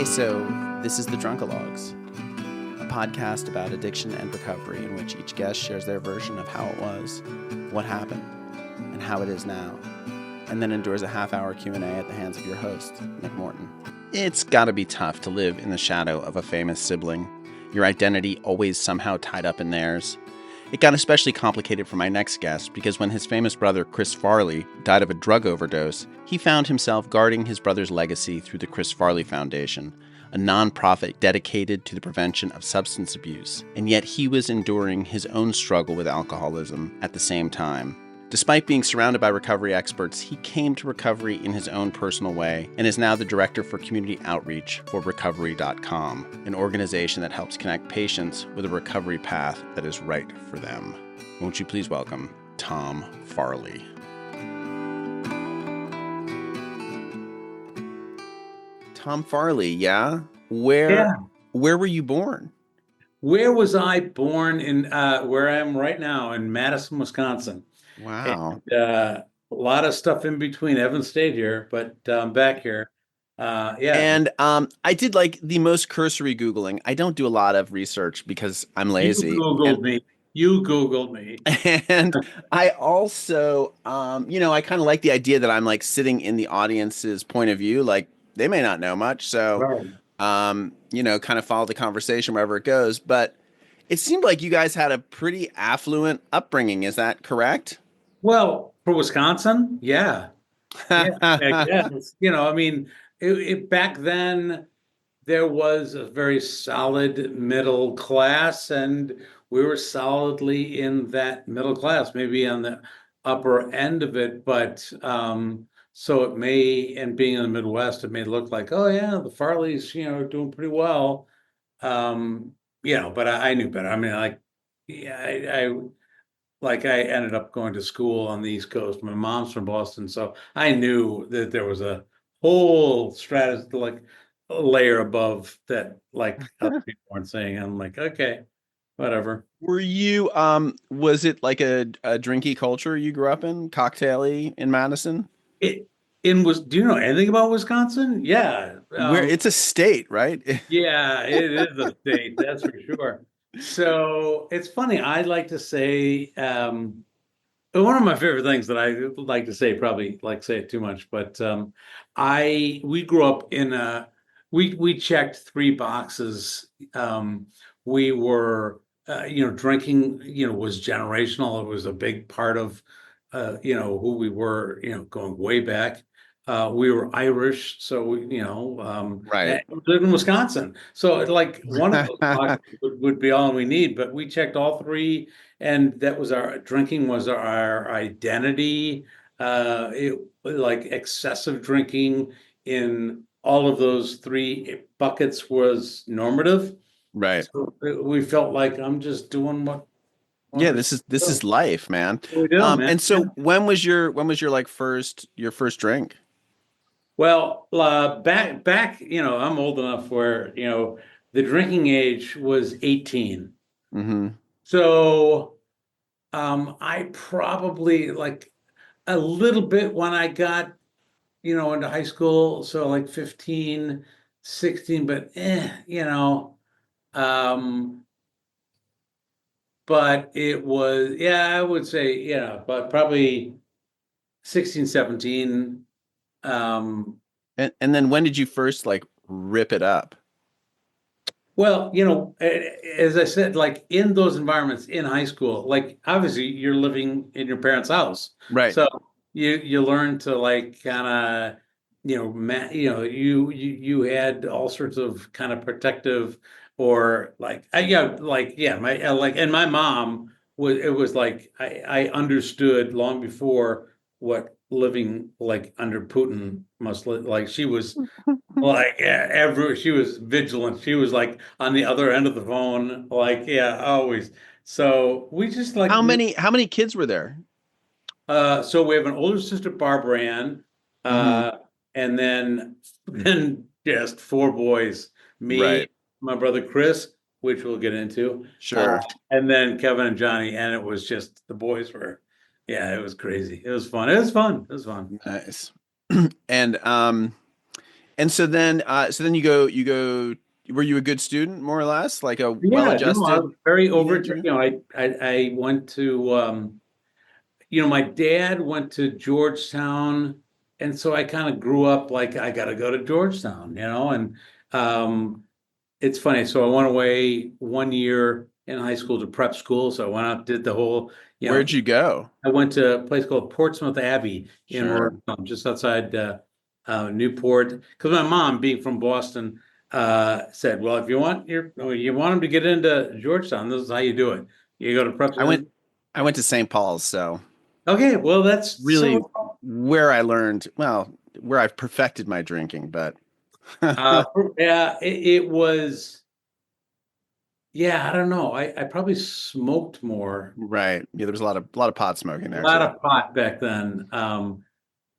So this is the Drunkalogs, a podcast about addiction and recovery in which each guest shares their version of how it was, what happened, and how it is now, and then endures a half-hour Q&A at the hands of your host, Nick Morton. It's gotta be tough to live in the shadow of a famous sibling, your identity always somehow tied up in theirs. It got especially complicated for my next guest because when his famous brother, Chris Farley, died of a drug overdose, he found himself guarding his brother's legacy through the Chris Farley Foundation, a nonprofit dedicated to the prevention of substance abuse. And yet he was enduring his own struggle with alcoholism at the same time. Despite being surrounded by recovery experts, he came to recovery in his own personal way and is now the director for community outreach for recovery.com, an organization that helps connect patients with a recovery path that is right for them. Won't you please welcome Tom Farley. Tom Farley, yeah? Where were you born? Where was I born? In where I am right now in Madison, Wisconsin. Wow. And, a lot of stuff in between. I haven't stayed here, but I'm back here. Yeah. And I did like the most cursory Googling. I don't do a lot of research because I'm lazy. You Googled me. You Googled me. And I also, I kind of like the idea that I'm like sitting in the audience's point of view. Like they may not know much. So, Right. kind of follow the conversation wherever it goes. But it seemed like you guys had a pretty affluent upbringing. Is that correct? Well, for Wisconsin, yeah. Yeah, I guess. I mean, back then there was a very solid middle class, and we were solidly in that middle class, maybe on the upper end of it. But so it may, and being in the Midwest, it may look like, oh yeah, the Farleys, doing pretty well. But I knew better. I mean, like, yeah, I ended up going to school on the East Coast. My mom's from Boston, so I knew that there was a whole stratus, like a layer above that, like other people weren't saying. I'm like, okay, whatever. Were you, was it like a drinky culture you grew up in, cocktaily in Madison? It do you know anything about Wisconsin? Yeah. Where it's a state, right? Yeah, it is a state, that's for sure. So it's funny. I like to say, one of my favorite things that I like to say, probably like say it too much, but we grew up in we checked three boxes. We were drinking was generational. It was a big part of who we were, going way back. We were Irish, so Right. and we lived in Wisconsin. So like one of those boxes would be all we need, but we checked all three, and that was our drinking was our identity. Like excessive drinking in all of those three buckets was normative. Right. So we felt like I'm just doing what. Yeah, this is life, man. We do, man. And so when was your like your first drink? Well, back, I'm old enough where, the drinking age was 18. Mm-hmm. So, I probably like a little bit when I got, into high school. So like 15, 16, but, but it was, yeah, I would say, but probably 16, 17. And then when did you first like rip it up? Well, as I said, like in those environments in high school, like obviously you're living in your parents' house, Right. so you learn to like kind of, you had all sorts of kind of protective or like my like and my mom was it was like I understood long before what living like under Putin must like she was. Like she was vigilant. She was like on the other end of the phone, like yeah, always. So we just like How many kids were there? so we have an older sister, Barbara Ann, Mm-hmm. and then just four boys, me, Right. my brother Chris, which we'll get into, Sure. and then Kevin and Johnny, and it was just the boys were, yeah, it was crazy. It was fun. It was fun. It was fun. Nice. And And so then you go, were you a good student, more or less? Like a Yeah, no, I well-adjusted was very over, teenager? I went to, my dad went to Georgetown, and so I kind of grew up like I got to go to Georgetown, and um, it's funny. So I went away 1 year in high school to prep school. So I went out, did the whole, Where'd you go? I went to a place called Portsmouth Abbey in Sure. Rhode Island, just outside Newport. Because my mom, being from Boston, said, "Well, if you want them to get into Georgetown, this is how you do it. You go to prep." I went I went to St. Paul's, so Okay, well, that's really so. where I learned, well, where I've perfected my drinking, but Uh, yeah, it was. Yeah, I don't know. I probably smoked more. right. Yeah, there was a lot of pot smoking A there lot too. of pot back then.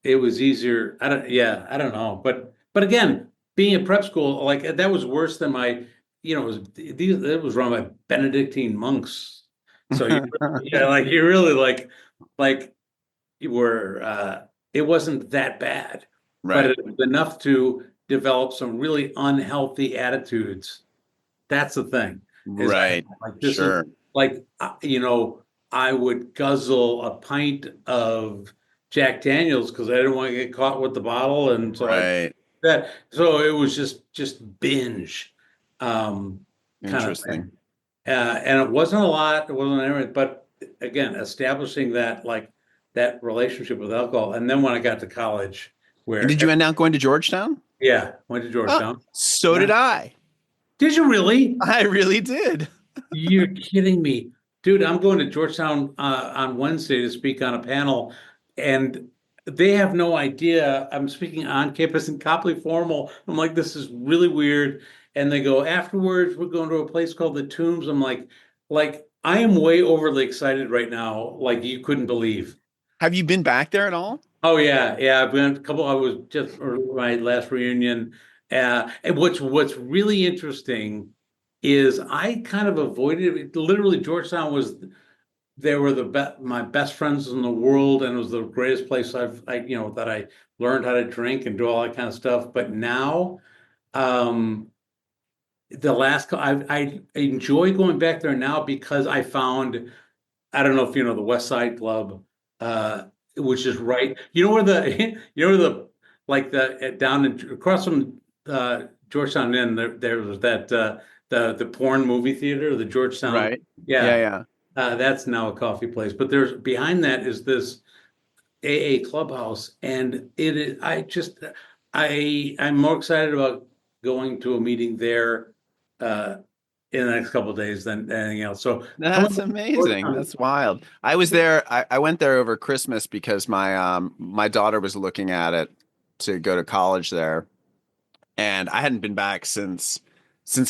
It was easier. Yeah, I don't know. But again, being at prep school, like that was worse than it was run by Benedictine monks. So yeah, like you really like you were, it wasn't that bad, but Right. it was enough to develop some really unhealthy attitudes. That's the thing, is Right. like, this is Sure. like, I would guzzle a pint of Jack Daniels because I didn't want to get caught with the bottle. And so Right. so it was just binge, kind of Interesting. thing. And it wasn't a lot, it wasn't everything, but again, establishing that relationship with alcohol. And then when I got to college, And did where, you end up going to Georgetown? yeah, went to Oh, Georgetown. so Yeah. did I. Did you really? I really did. You're kidding me. Dude, I'm going to Georgetown on Wednesday to speak on a panel, and they have no idea I'm speaking on campus in Copley Formal. I'm like, this is really weird. And they go, afterwards, we're going to a place called the Tombs. I'm like, I am way overly excited right now, like you couldn't believe. Have you been back there at all? Oh yeah, yeah. I've been a couple. I was just for my last reunion. And what's really interesting is I kind of avoided it. Literally, Georgetown was, they were my best friends in the world, and it was the greatest place that I learned how to drink and do all that kind of stuff. But now, um, I enjoy going back there now because I found, I don't know if you know the West Side Club, which is right. You know where like down across from Georgetown Inn, there was that the porn movie theater, the Georgetown. Right. Yeah, Yeah, yeah. that's now a coffee place. But there's behind that is this AA clubhouse, and it is. I'm more excited about going to a meeting there uh, in the next couple of days than anything else. So coming That's to amazing. Georgetown, That's wild. I was there. I went there over Christmas because my daughter was looking at it to go to college there, and I hadn't been back since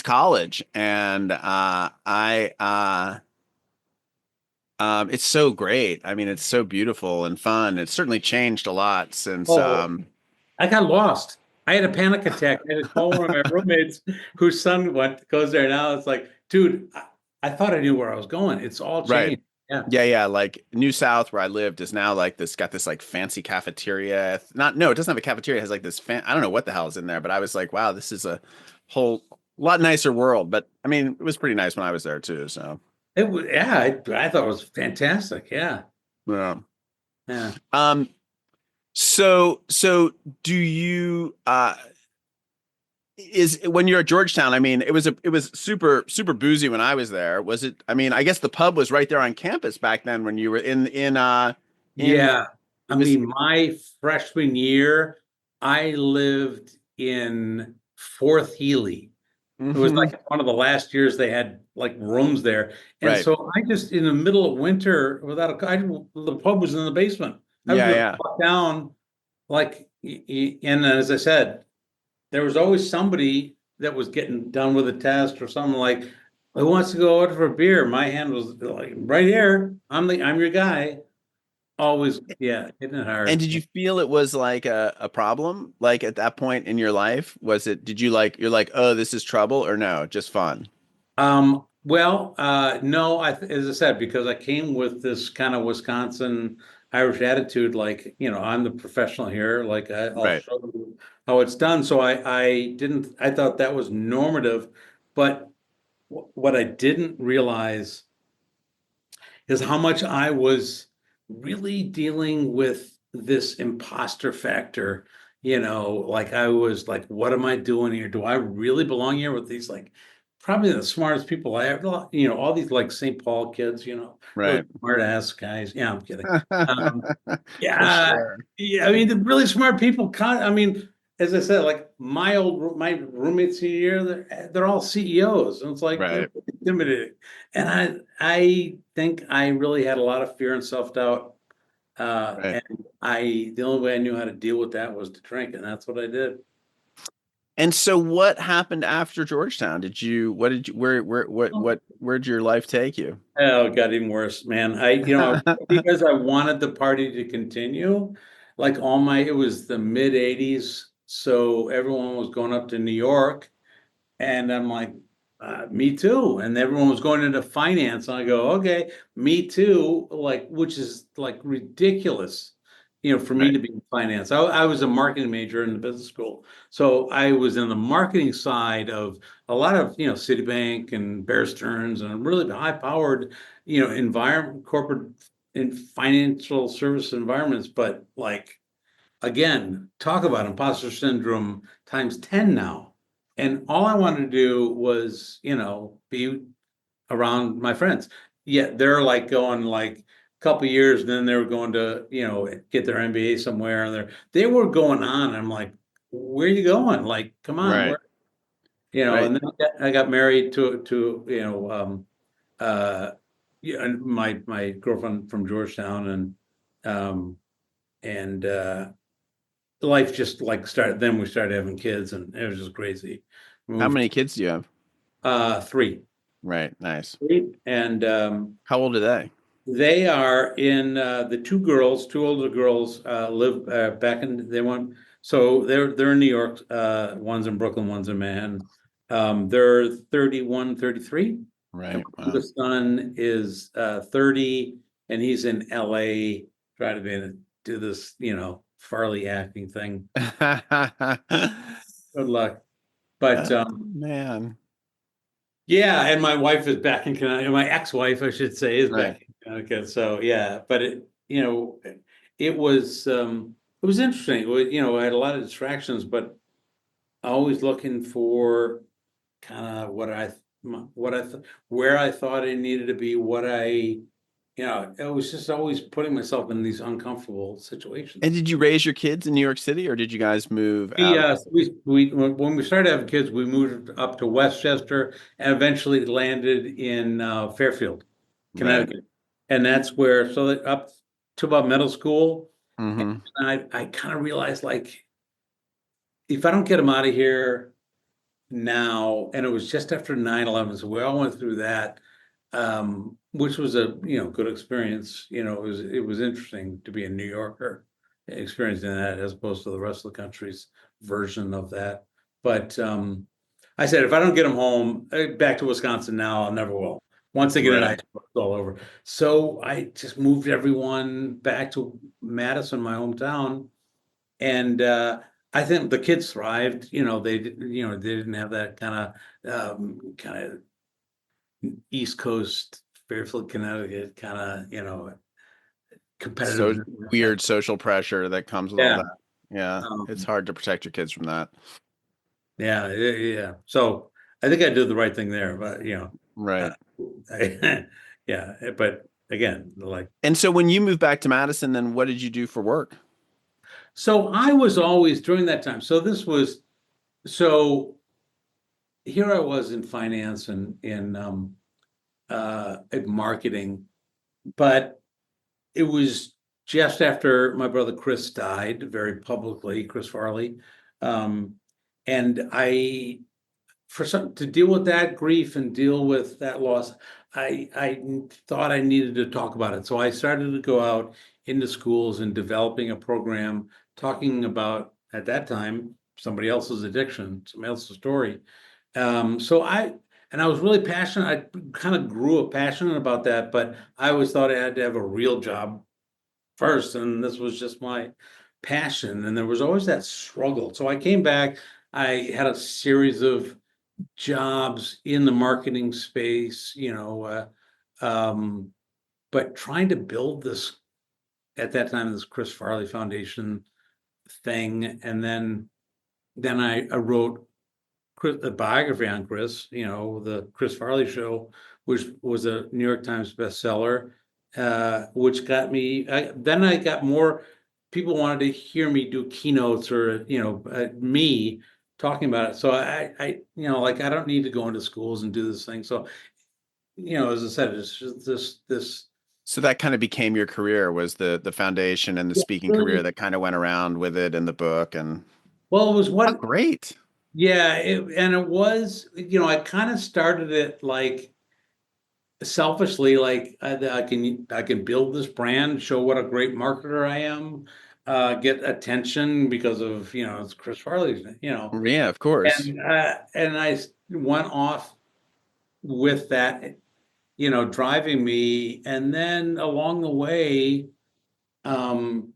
college. And I it's so great. I mean, it's so beautiful and fun. It's certainly changed a lot since oh, I got lost. I had a panic attack. I had to call one of my roommates whose son goes there now. It's like, dude, I thought I knew where I was going. It's all right. changed. Yeah. Yeah, yeah. Like New South, where I lived, is now like this got this like fancy cafeteria. Not no, it doesn't have a cafeteria. It has like this I don't know what the hell is in there, but I was like, wow, this is a whole lot nicer world. But I mean, it was pretty nice when I was there too. So It was, yeah, I thought it was fantastic. Yeah. yeah. Yeah. Um. So do you is when you're at Georgetown? I mean, it was super boozy when I was there. Was it? I mean, I guess the pub was right there on campus back then when you were in Yeah. it I was mean, my freshman year, I lived in Fourth Healy. It was hmm like one of the last years they had like rooms there. And right. so I just, in the middle of winter, the pub was in the basement. I would Yeah, just yeah. walk down, like, and as I said, there was always somebody that was getting done with a test or something, like, who wants to go out for a beer? My hand was like, right here. I'm your guy. Always, yeah, hitting it And hard. did you feel it was like a problem? Like at that point in your life, was it, did you like, you're like, oh, this is trouble, or no, just fun? Well, no, as I said, because I came with this kind of Wisconsin Irish attitude, like, I'm the professional here, like I'll Right. show you how it's done. So I thought that was normative, but what I didn't realize is how much I was really dealing with this imposter factor. Like I was like, what am I doing here? Do I really belong here with these, like, probably the smartest people I ever, all these like St. Paul kids, really Right. smart ass guys. Yeah, I'm kidding. Um, For yeah, sure. yeah. I mean, the really smart people. I mean, as I said, like my roommates here, they're all CEOs, and it's like they're Right. intimidating. And I think I really had a lot of fear and self-doubt. Right. And the only way I knew how to deal with that was to drink, and that's what I did. And so what happened after Georgetown? What did you, where'd your life take you? Oh, it got even worse, man. Because I wanted the party to continue, like it was the mid 80s. So everyone was going up to New York. And I'm like, me too. And everyone was going into finance. And I go, okay, me too. Like, which is like ridiculous, for me Right. to be in finance. I was a marketing major in the business school. So I was in the marketing side of a lot of, Citibank and Bear Stearns and really high powered, environment, corporate and financial service environments. But like, again, talk about imposter syndrome times 10 now. And all I wanted to do was, be around my friends. Yeah, they're like going like a couple years, and then they were going to, get their MBA somewhere, and they were going on. And I'm like, where are you going? Like, come on, Right. where, Right. and then I got married to uh yeah, and my girlfriend from Georgetown, um and life just like started. Then we started having kids, and it was just crazy. How Moved many kids do you have? three, Right. Nice. and How old are they? they are in the two older girls live back in. They went so they're in New York. One's in Brooklyn, one's in Manhattan. They're 31, 33. And Right. my Wow. oldest son is 30, and he's in LA trying to do this, Farley acting thing. Good luck. But Oh, man. yeah, and my wife is back in Connecticut. My ex-wife, I should say, is Right. back in Connecticut. So yeah, but it was interesting. I had a lot of distractions, but always looking for kind of where I thought I needed to be, I was just always putting myself in these uncomfortable And situations. did you raise your kids in New York City or did you guys move We, out of? uh, when we started having kids, we moved up to Westchester and eventually landed in Fairfield, Right. Connecticut. And that's where, so that up to about middle school, Mm-hmm. and I kind of realized, like, if I don't get them out of here now, and it was just after 9/11, so we all went through that, which was a, good experience. It was interesting to be a New Yorker experiencing that as opposed to the rest of the country's version of that. But I said, if I don't get them home, back to Wisconsin now, I'll never will. Once they get in high Right. school, it's all over. So I just moved everyone back to Madison, my hometown, and I think the kids thrived. They didn't have that kind of East Coast, Fairfield, Connecticut kind of, So competitive. weird social pressure that comes with all Yeah. that. Yeah. It's Um, hard to protect your kids from that. yeah, yeah, yeah. So I think I did the right thing there, but uh, Right. yeah, but again, like, And so when you moved back to Madison, then what did you do for work? so I was always during that time. So here I was in finance and in marketing, but it was just after my brother Chris died very publicly, Chris Farley. Um, and to deal with that grief and deal with that loss, I thought I needed to talk about it. So I started to go out into schools and developing a program talking about, at that time, somebody else's addiction, somebody else's story. I was really passionate. I kind of grew up passionate about that, but I always thought I had to have a real job first, and this was just my passion, and there was always that struggle. So I came back, I had a series of jobs in the marketing space, but trying to build this at that time, this Chris Farley Foundation thing, and then I wrote a biography on Chris, the Chris Farley Show, which was a New York Times bestseller, which got me. Then I got more people wanted to hear me do keynotes or me talking about it. So like I don't need to go into schools and do this thing. So as I said, it's just this. So that kind of became your career, was the foundation and the Yeah, speaking career really, that kind of went around with it and the book and well, it was oh, what. great. Yeah, and it was, I kind of started it like selfishly, like I can build this brand, show what a great marketer I am, get attention because of it's Chris Farley's, Yeah, of course. and I went off with that, driving me, and then along the way, um,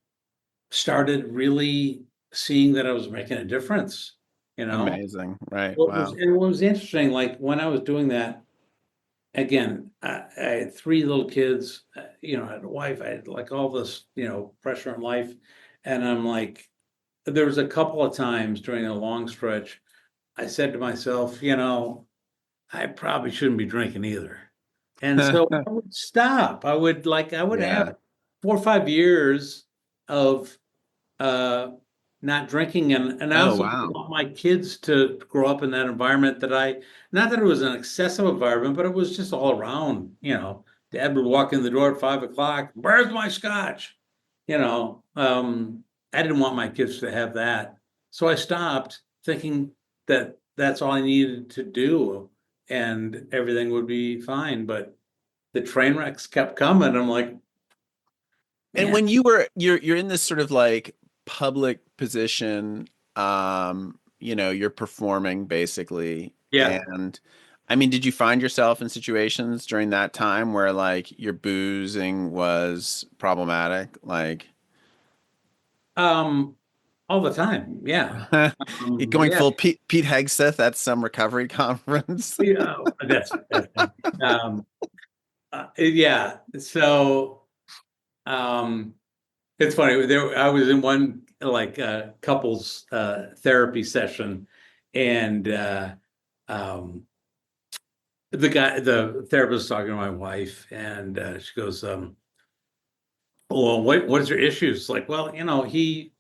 started really seeing that I was making a difference, you know. Amazing. Right. What was Wow. and what was interesting, like when I was doing that, again, I had three little kids, I had a wife, I had like all this, pressure in life. And I'm like, there was a couple of times during a long stretch, I said to myself, I probably shouldn't be drinking either. And so I would stop. I would Yeah. have 4 or 5 years of uh, not drinking, and I Oh, also didn't wow. want my kids to grow up in that environment not that it was an excessive environment, but it was just all around. Dad would walk in the door at 5 o'clock. Where's my scotch? You know, um, I didn't want my kids to have that, so I stopped, thinking that that's all I needed to do, and everything would be fine. But the train wrecks kept coming. I'm like, And man, when you're in this sort of like public position, you're performing basically. yeah. And I mean, did you find yourself in situations during that time where like your boozing was problematic? Like Um, all the time. Yeah. going Yeah. full Pete Hegseth at some recovery conference? Yeah. That's funny. Yeah. So, um, it's funny. I was in one like couples therapy session, and um, the therapist was talking to my wife, and she goes, "Well, what is your issues?" Like, well, he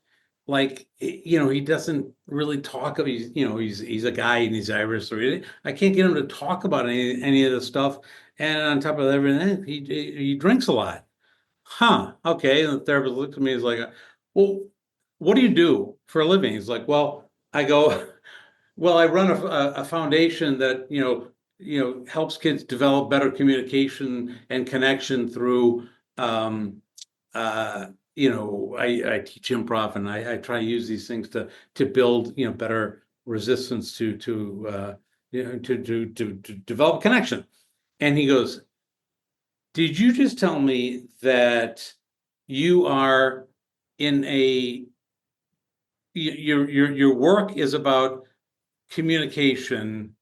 like he doesn't really talk about he's a guy and he's Irish, so I can't get him to talk about any of this stuff, and on top of everything he drinks a lot. Huh, okay. And the therapist looked at me, he's like, well, what do you do for a living? He's like, well, I go well, I run a foundation that helps kids develop better communication and connection through um, I teach improv, and I try to use these things to build better resistance to develop connection. And he goes, "Did you just tell me that you are in your work is about communication,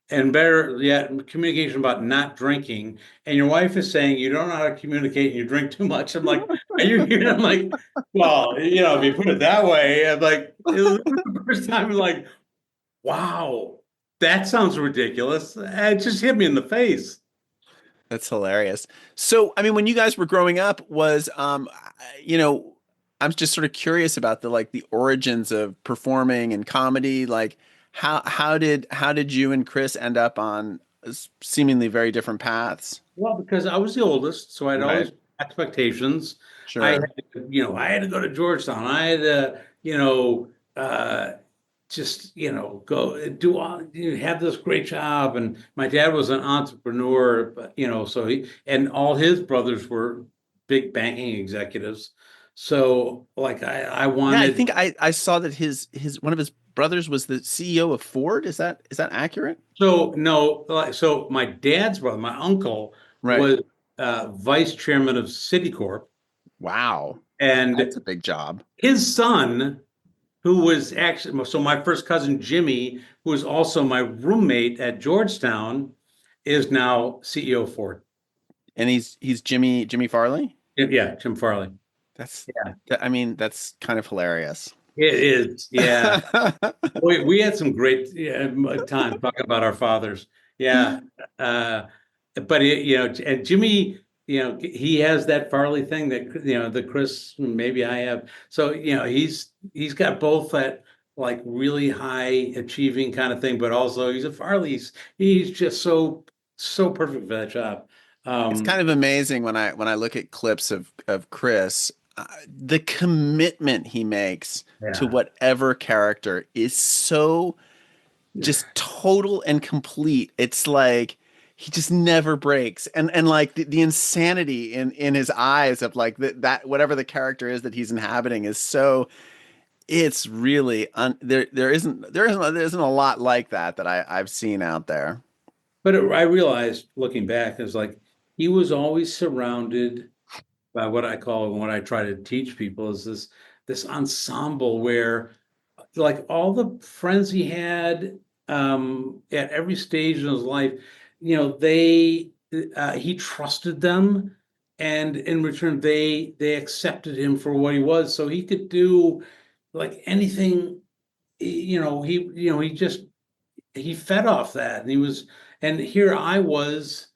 and better yet, communication about not drinking, and your wife is saying you don't know how to communicate and you drink too much?" I'm like, "Are you here?" I'm like, "Well, if you put it that way," I'm like, it was the first time. I'm like, wow, that sounds ridiculous. It just hit me in the face. That's hilarious. So, I mean, when you guys were growing up, you know, I'm just sort of curious about the origins of performing and comedy. Like, how did you and Chris end up on seemingly very different paths? Well, because I was the oldest, so I had Right. always expectations. I had Sure. I had to go to Georgetown. I had to, just, go do all, have this great job. And my dad was an entrepreneur, but, so and all his brothers were big banking executives. So like I Yeah, I wanted, think I saw that his one of his brothers was the CEO of Ford. Is that accurate? so no, so my dad's brother, my uncle Right. was vice chairman of Citicorp. Wow. And That's a big job. his son, who was actually, so my first cousin Jimmy, who was also my roommate at Georgetown, is now CEO of Ford. And he's Jimmy Farley? Yeah, Jim Farley. That's Yeah, I mean, that's kind of hilarious. it is. Yeah. We had some great time talking about our fathers. Yeah. Uh, but and Jimmy, he has that Farley thing that, the Chris, maybe I have. So, he's got both that like really high achieving kind of thing, but also he's a Farley. He's just so perfect for that job. It's kind Um, of amazing when I look at clips of Chris, the commitment he makes to yeah. whatever character is so just total and complete. It's like he just never breaks, and like the insanity in his eyes of like that whatever the character is that he's inhabiting is so. It's really there isn't a lot like that I've seen out there. But I realized looking back, is like he was always surrounded by what I call, and what I try to teach people is this ensemble where like all the friends he had at every stage in his life, they he trusted them, and in return they accepted him for what he was, so he could do like anything. He just he fed off that, and and here I was,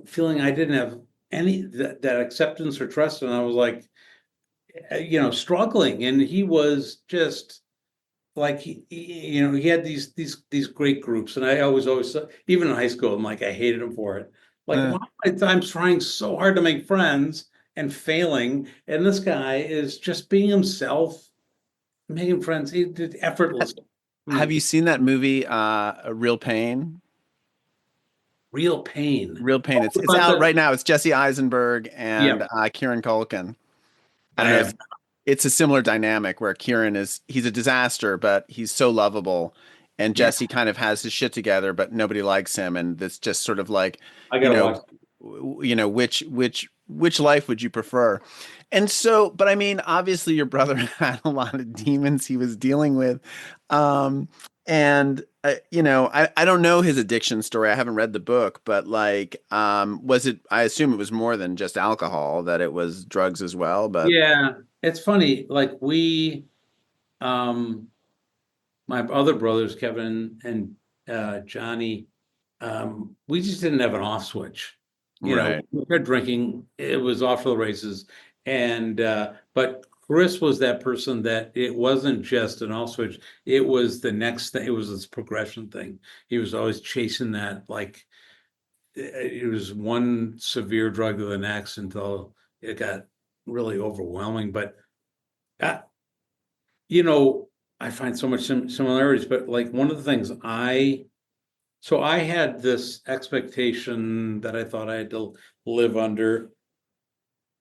feeling I didn't have any that acceptance or trust, and I was like, struggling, and he was just like he had these great groups, and I always even in high school, I'm like I hated him for it. Like, Eh. why am I trying so hard to make friends and failing, and this guy is just being himself, making friends. He did effortless. I'm Have like, you seen that movie, Real Pain? real pain. Real Pain. Oh, It's about out the right now. It's Jesse Eisenberg yeah, and Kieran Culkin. I I don't know. have. It's a similar dynamic where Kieran he's a disaster, but he's so lovable, and Yeah, Jesse kind of has his shit together, but nobody likes him, and it's just sort of like, I you gotta know, watch. which life would you prefer? And so, but I mean, obviously, your brother had a lot of demons he was dealing with, um, and I don't know his addiction story. I haven't read the book, but like, was it? I assume it was more than just alcohol; that it was drugs as well. But Yeah, it's funny. Like um, my other brothers, Kevin and Johnny, we just didn't have an off switch. right. We were drinking, it was off to the races. And but Chris was that person that it wasn't just an off switch, it was the next thing, it was this progression thing. He was always chasing that, like it was one severe drug to the next until it got really overwhelming. But uh, you know, I find so much similarities, but like one of the things so I had this expectation that I thought I had to live under.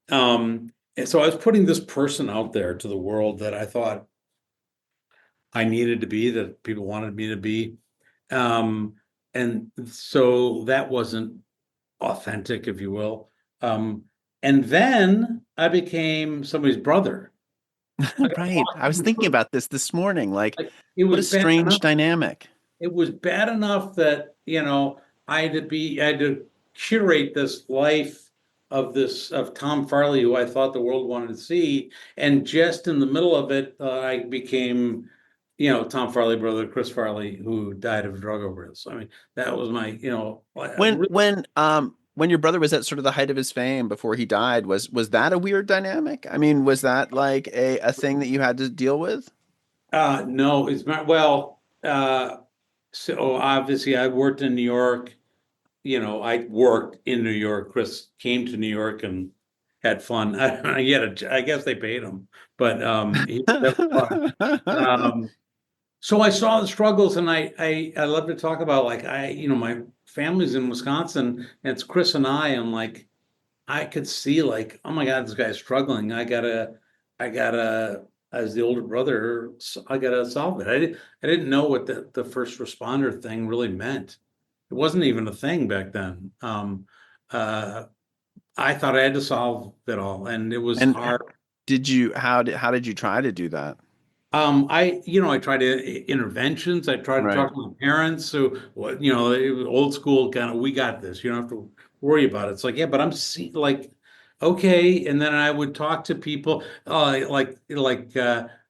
And so I was putting this person out there to the world that I thought I needed to be, that people wanted me to be. Um, and so that wasn't authentic, if you will. Um, and then I became somebody's brother. I got Right. I was thinking about this morning. Like, like, it what a was bad strange enough. dynamic. It was bad enough that, I had to curate this life of Tom Farley, who I thought the world wanted to see. And just in the middle of it, I became, Tom Farley, brother Chris Farley, who died of a drug overdose. I mean, that was my, When when your brother was at sort of the height of his fame before he died, was that a weird dynamic? I mean, was that like a thing that you had to deal with? no, it's not, well, so obviously I worked in New York. I worked in New York. Chris came to New York and had fun. I guess they paid him, but he that was fun. Um, so I saw the struggles, and I love to talk about, like, my family's in Wisconsin, and it's Chris and and like I could see, like, oh my God, this guy's struggling. I gotta, as the older brother, I gotta solve it. I didn't know what the first responder thing really meant. It wasn't even a thing back then. Uh, I thought I had to solve it all, and it was And hard. how did you try to do that? I tried interventions. I tried to Right. talk to my parents. So, what, it was old school kind of, we got this. You don't have to worry about it. It's like, yeah, but like, okay. And then I would talk to people,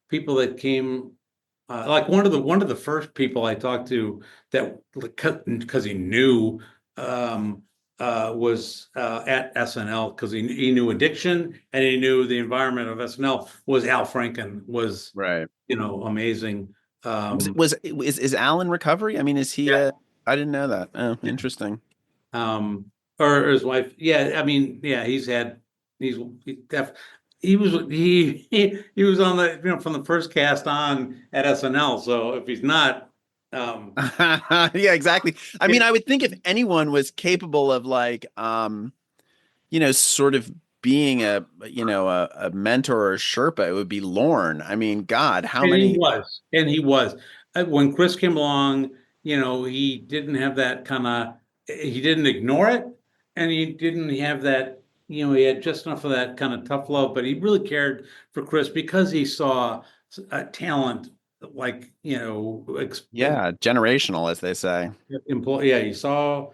people that came, like one of the first people I talked to that because he knew, um, was at SNL because he knew addiction and he knew the environment of SNL was Al Franken was Right. amazing. Um, Is Al in recovery? I mean, is he yeah, a I didn't know that. Oh, yeah. interesting. Or his wife. Yeah, I mean, yeah, he's he, def, he was he was on the from the first cast on at SNL. So if he's not, um, Yeah, exactly. I mean, it, I would think if anyone was capable of like sort of being a mentor or a Sherpa, it would be Lorne. I mean, God, how and he many was, and he was. When Chris came along, he didn't have that kind of, he didn't ignore it, and he didn't have that, he had just enough of that kind of tough love, but he really cared for Chris because he saw a talent like, yeah, generational, as they say. yeah, he saw,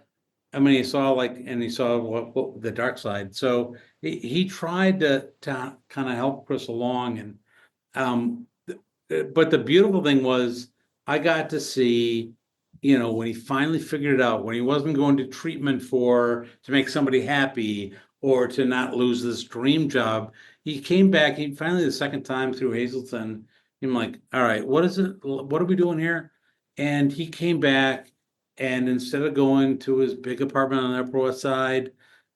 I mean, he saw like, and he saw what the dark side. So he tried to kind of help Chris along, and um, but the beautiful thing was I got to see, when he finally figured it out, when he wasn't going to treatment to make somebody happy or to not lose this dream job, he came back. He finally, the second time through Hazleton, I'm like, all right, what is it? What are we doing here? And he came back, and instead of going to his big apartment on the Upper West Side,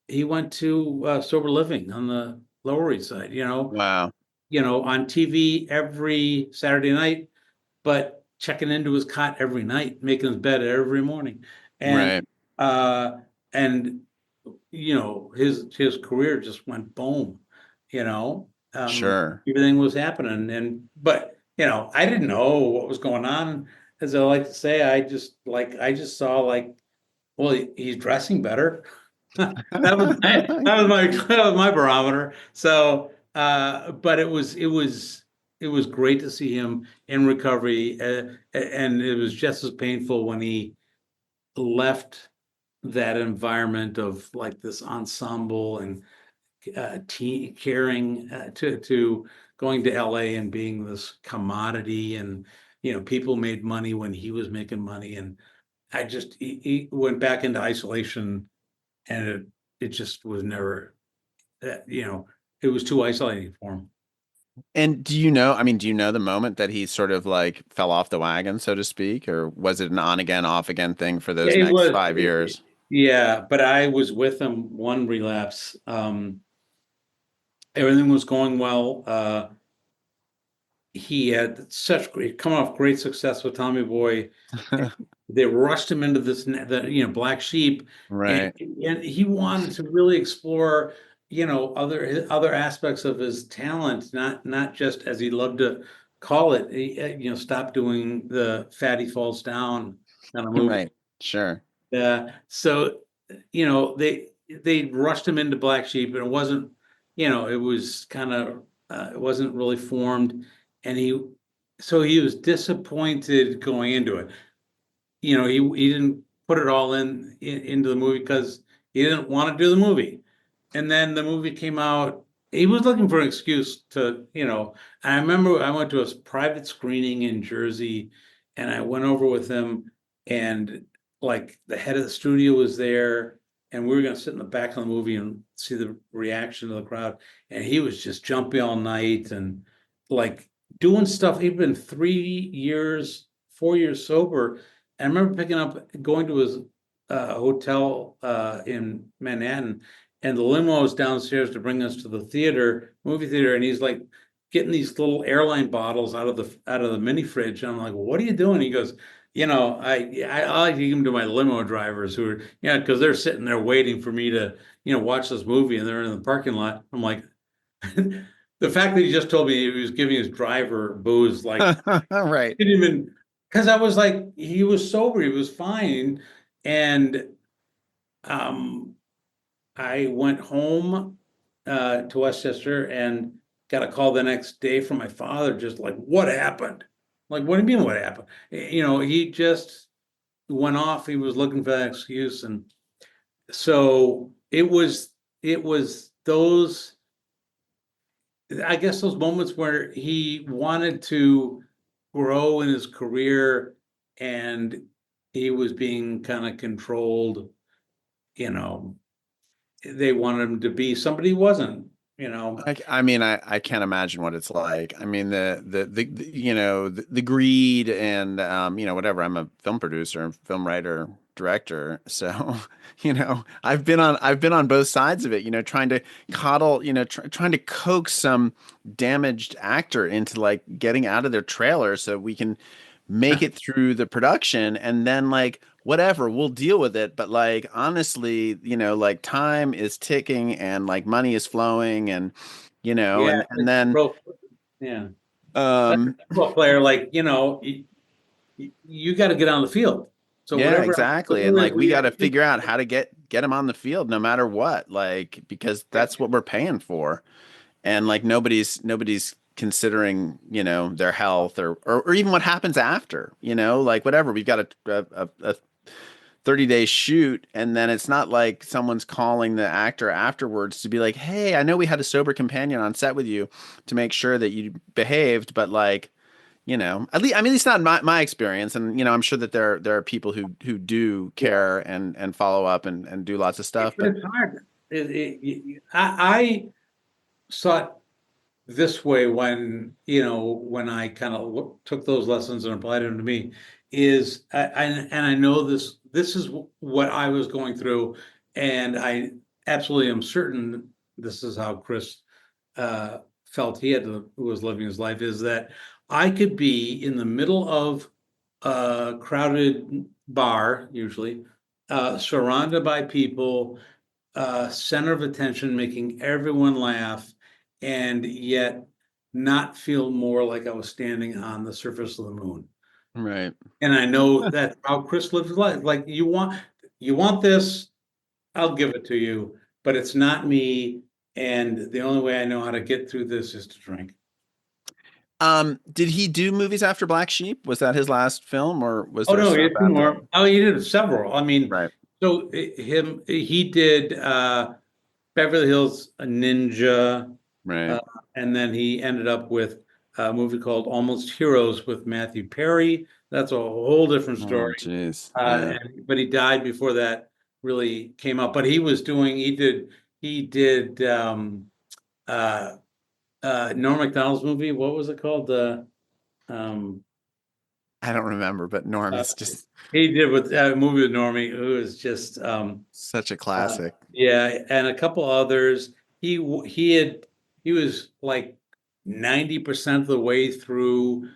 he went to sober living on the Lower East Side. Wow. On TV every Saturday night, but checking into his cot every night, making his bed every morning. And Right. uh and his career just went boom, you know. Sure. Everything was happening but I didn't know what was going on. As I like to say, I just saw like, well, he's dressing better. That was my barometer. So, but it was great to see him in recovery, and it was just as painful when he left that environment of like this ensemble and teen caring to going to LA and being this commodity, and people made money when he was making money, and he went back into isolation, and it just was never that, it was too isolating for him. And do you know the moment that he sort of like fell off the wagon, so to speak, or was it an on again, off again thing for those It next was, 5 years? yeah, but I was with him one relapse. Everything was going well. He had come off great success with Tommy Boy. They rushed him into the Black Sheep, and Right. and he wanted to really explore, other aspects of his talent, not just as he loved to call it. Stop doing the Fatty Falls Down kind of movie. Right. Sure. So they rushed him into Black Sheep, and it wasn't, it was kind of it wasn't really formed, and he was disappointed going into it. He didn't put it all into the movie because he didn't want to do the movie. And then the movie came out. He was looking for an excuse I remember I went to a private screening in Jersey, and I went over with him, and like the head of the studio was there, and we were going to sit in the back of the movie and see the reaction of the crowd. And he was just jumpy all night and like doing stuff. He'd been 3 years, 4 years sober. I remember going to his hotel in Manhattan, and the limo was downstairs to bring us to the movie theater, and he's like getting these little airline bottles out of the mini fridge. And I'm like, what are you doing? He goes, I give them to my limo drivers who are, because they're sitting there waiting for me to, watch this movie, and they're in the parking lot. I'm like, the fact that he just told me he was giving his driver booze, like, Right. didn't even, because I was like, he was sober, he was fine. And um I went home to Westchester and got a call the next day from my father, just like, what happened? Like, what do you mean, what happened? He just went off. He was looking for that excuse. And so it was those, I guess, those moments where he wanted to grow in his career and he was being kind of controlled, you know, they wanted him to be somebody he wasn't, you know. I mean, I can't imagine what it's like. I mean, the greed and whatever. I'm a film producer, film writer, director, so I've been on both sides of it. Trying to coddle, trying to coax some damaged actor into like getting out of their trailer so we can make it through the production, and then like whatever, we'll deal with it. But like honestly, like time is ticking and like money is flowing, and Yeah, and then yeah. That's a um football player, like, you got to get on the field. So yeah, exactly. And whatever like we we got have to to do. figure out how to get him on the field no matter what, like because that's what we're paying for. And like nobody's considering their health or even what happens after, like whatever. We've got a 30-day shoot, and then it's not like someone's calling the actor afterwards to be like, hey, I know we had a sober companion on set with you to make sure that you behaved, but like, at least, I mean, at least not my experience. And I'm sure that there are people who do Yeah, care and follow up and do lots of stuff, but but it's hard. I saw it this way when, when I kind of took those lessons and applied them to me, and I know this is what I was going through, and I absolutely am certain this is how Chris felt who was living his life, is that I could be in the middle of a crowded bar, usually, surrounded by people, center of attention, making everyone laugh, and yet not feel more like I was standing on the surface of the moon. right. And I know that's how Chris lives his life. Like, you want this, I'll give it to you, but it's not me. And the only way I know how to get through this is to drink. Did he do movies after Black Sheep? Was that his last film, or was Oh there no, he stuff did two after? more. Oh, he did several. I mean, Right, so he did Beverly Hills Ninja, right. uh, and then he ended up with a movie called Almost Heroes with Matthew Perry. That's a whole different Oh, story. jeez. Yeah. But he died before that really came up. But he did uh, Norm Macdonald's movie. What was it called? Um, I don't remember, but Norm uh, is just he did with a movie with Normie, who is just such a classic. yeah, and a couple others. He was like 90% of the way through.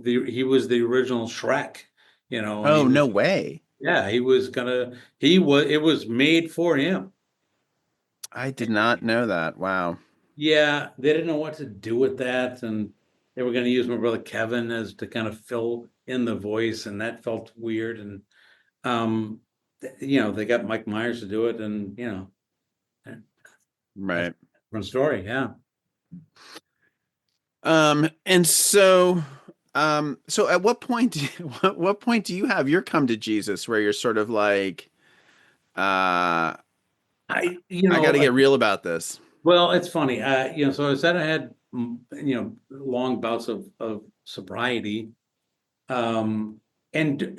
He was the original Shrek, and he Oh, was, no way. yeah, it was made for him. I did not know that. Wow. Yeah, they didn't know what to do with that, and they were going to use my brother Kevin as to kind of fill in the voice, and that felt weird. And um, they got Mike Myers to do it, and that's Right. a different story. Yeah. And so at what point what point do you have your come to Jesus where you're sort of like, uh, I, I got to get real about this? well, it's funny. So I said I had, long bouts of sobriety. And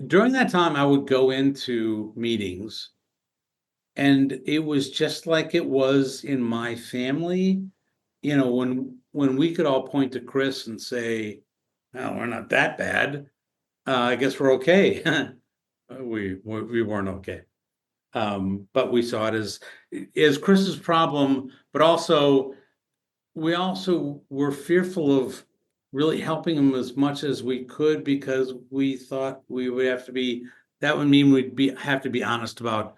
during that time, I would go into meetings, and it was just like it was in my family. When we could all point to Chris and say, "Well, we're not that bad. I guess we're okay." We weren't okay. But we saw it as Chris's problem, but also we also were fearful of really helping him as much as we could, because we thought we would have to be, that would mean have to be honest about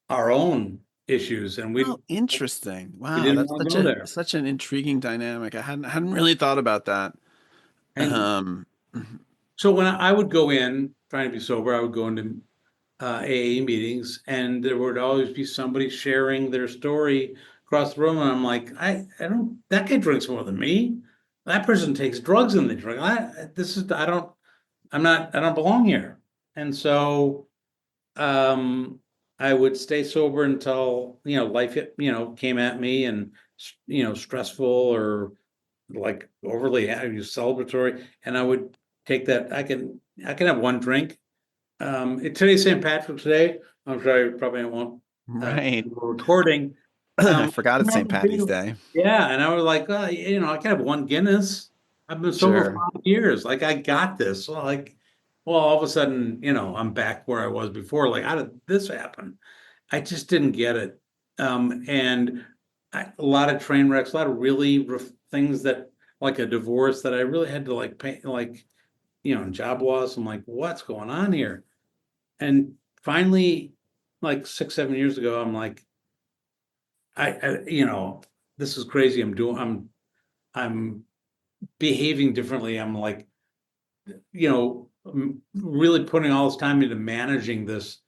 our own issues, and Oh, we interesting. we Wow, didn't that's want to go there. such an intriguing dynamic. I hadn't really thought about that. And Um, so when I would go in trying to be sober, I would go into AA meetings, and there would always be somebody sharing their story across the room, and I'm like, I don't. That guy drinks more than me. That person takes drugs and they drink. I don't. I'm not. I don't belong here. And so, um, I would stay sober until life came at me, and stressful or like overly celebratory, and I would take that. I can have one drink. Today's St. Patrick's Day. I'm sorry, probably won't. Right. We're recording. I Um, forgot it's St. Patty's Day. yeah, and I was like, I can have one Guinness. I've been sober for Sure. 5 years. Like, I got this. Well, all of a sudden, I'm back where I was before. Like, how did this happen? I just didn't get it. And a lot of train wrecks, a lot of really things that, like a divorce, that I really had to like pay, like, job loss. I'm like, what's going on here? And finally, like 6, 7 years ago, I'm like, this is crazy. I'm behaving differently. I'm like, really putting all this time into managing this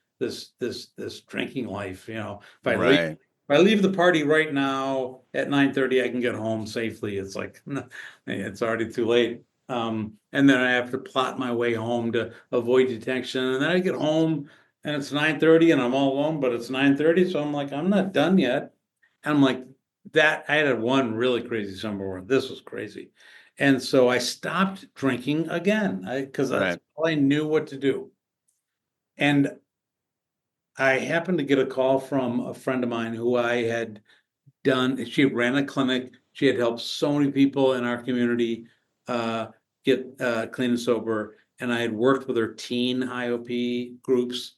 drinking life. If I leave, Right. if I leave the party right now at 9:30, I can get home safely. It's like, it's already too late. And then I have to plot my way home to avoid detection. And then I get home and it's 9:30 and I'm all alone, but it's 9:30. So I'm like, I'm not done yet. And I'm like, that I had one really crazy summer where this was crazy. And so I stopped drinking again, because that's Right. all I knew what to do. And I happened to get a call from a friend of mine who I had she ran a clinic. She had helped so many people in our community uh, get clean and sober. And I had worked with her teen IOP groups,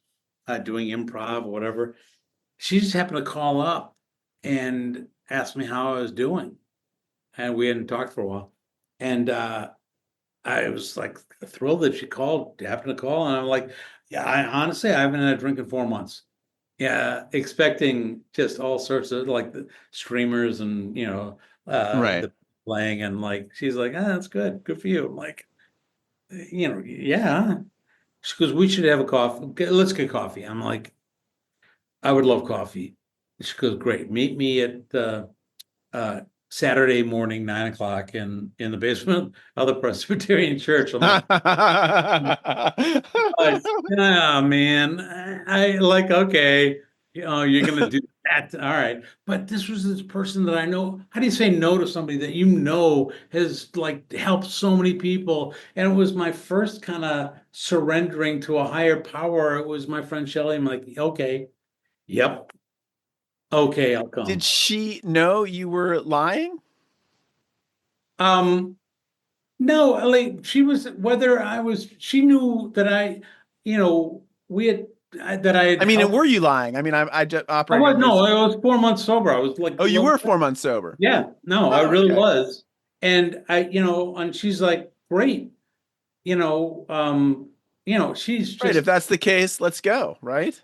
doing improv or whatever. She just happened to call up and asked me how I was doing. And we hadn't talked for a while. And I was like thrilled that she happened to call. And I'm like, yeah, I haven't had a drink in 4 months. Yeah, expecting just all sorts of like the streamers and Right. the playing, and like she's like, that's good, good for you. I'm like, yeah. She goes, we should have a coffee. Okay, let's get coffee. I'm like, I would love coffee. She goes, great. Meet me at uh, Saturday morning, 9 o'clock in the basement of the Presbyterian Church. I'm like, yeah, man. I like, okay, you're gonna do that. All right. But this person that I know. How do you say no to somebody that has like helped so many people? And it was my first kind of surrendering to a higher power. It was my friend Shelley. I'm like, okay, yep, okay, I'll Did come. she know you were lying? Um, no, like she was, whether I was, she knew that we had, that I had I mean, and helped. were you lying? I mean, I just I operating was, on no, this. I was 4 months sober. I was like, Oh, you were 4 months sober. yeah, no, I Oh, really okay. was. And and she's like, great, you know, um, she's Right. If just, that's the case, let's go. Right.